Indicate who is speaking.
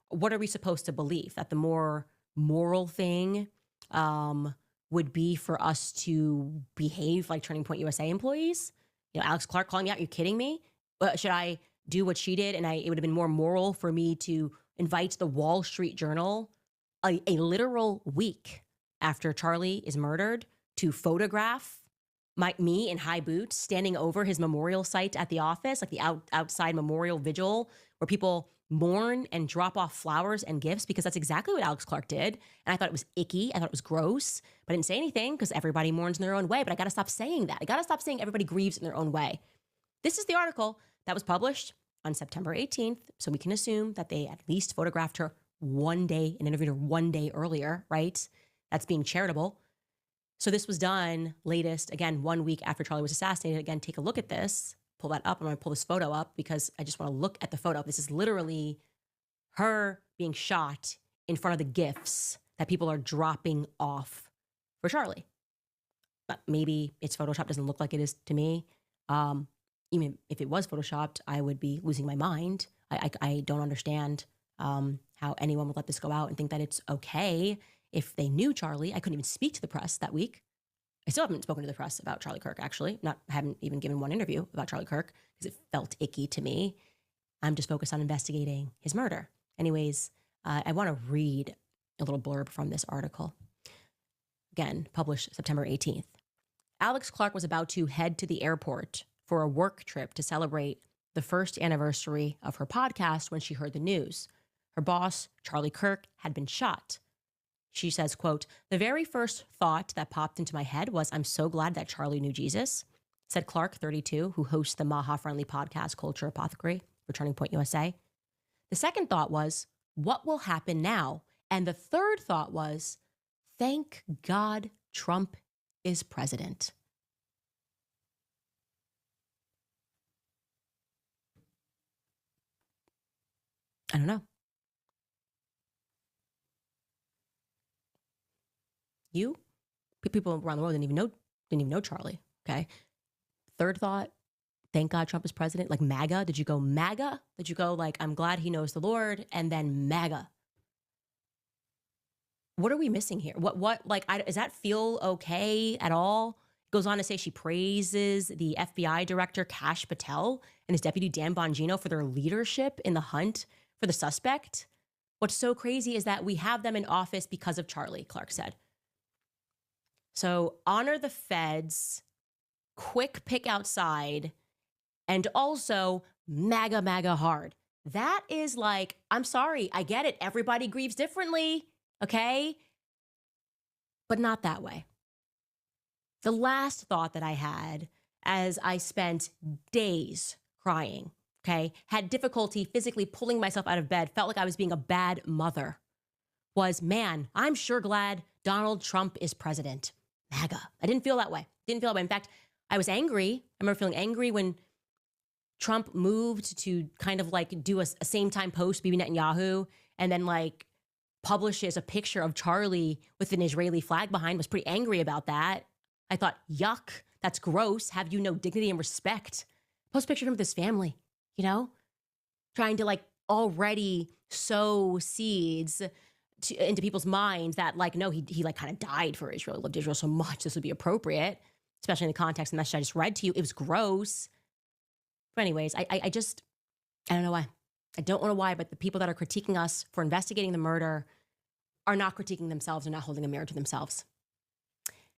Speaker 1: what are we supposed to believe? That the more moral thing would be for us to behave like Turning Point USA employees? Alex Clark calling me out, you kidding me? Should I do what she did? And it would have been more moral for me to invite the Wall Street Journal a literal week after Charlie is murdered to photograph me in high boots standing over his memorial site at the office, like the outside memorial vigil where people mourn and drop off flowers and gifts, because that's exactly what Alex Clark did. And I thought it was icky. I thought it was gross, but I didn't say anything because everybody mourns in their own way. But I got to stop saying that. I got to stop saying everybody grieves in their own way. This is the article that was published on September 18th. So we can assume that they at least photographed her one day and interviewed her one day earlier, right? That's being charitable. So this was done latest, again, 1 week after Charlie was assassinated. Again, take a look at this. Pull that up. I'm going to pull this photo up because I just want to look at the photo. This is literally her being shot in front of the gifts that people are dropping off for Charlie. But maybe it's Photoshopped. Doesn't look like it is to me. Even if it was Photoshopped, I would be losing my mind. I don't understand how anyone would let this go out and think that it's okay. If they knew Charlie, I couldn't even speak to the press that week. I still haven't spoken to the press about Charlie Kirk, actually. Haven't even given one interview about Charlie Kirk because it felt icky to me. I'm just focused on investigating his murder. Anyways, I want to read a little blurb from this article. Again, published September 18th. Alex Clark was about to head to the airport for a work trip to celebrate the first anniversary of her podcast when she heard the news. Her boss, Charlie Kirk, had been shot. She says, quote, "The very first thought that popped into my head was, I'm so glad that Charlie knew Jesus," said Clark, 32, who hosts the Maha-friendly podcast Culture Apothecary for Turning Point USA. The second thought was, what will happen now? And the third thought was, thank God Trump is president. I don't know. People around the world didn't even know Charlie. Okay. Third thought, thank God Trump is president. Like MAGA. Did you go MAGA? Did you go like, I'm glad he knows the Lord, and then MAGA? What are we missing here? Does that feel okay at all? It goes on to say she praises the FBI director Kash Patel and his deputy Dan Bongino for their leadership in the hunt for the suspect. What's so crazy is that we have them in office because of Charlie, Clark said. So honor the feds, quick pick outside, and also MAGA hard. That is like, I'm sorry, I get it. Everybody grieves differently, okay? But not that way. The last thought that I had as I spent days crying, okay, had difficulty physically pulling myself out of bed, felt like I was being a bad mother, was, man, I'm sure glad Donald Trump is president. MAGA. I didn't feel that way. In fact, I was angry. I remember feeling angry when Trump moved to kind of like do a same time post, Bibi Netanyahu, and then like publishes a picture of Charlie with an Israeli flag behind. Was pretty angry about that. I thought, yuck, that's gross. Have you no dignity and respect? Post a picture of him with his family, trying to like already sow seeds into people's minds that like, no, he like kind of died for Israel, he loved Israel so much, this would be appropriate, especially in the context of the message I just read to you. It was gross. But anyways, I don't know why. I don't know why, but the people that are critiquing us for investigating the murder are not critiquing themselves and not holding a mirror to themselves.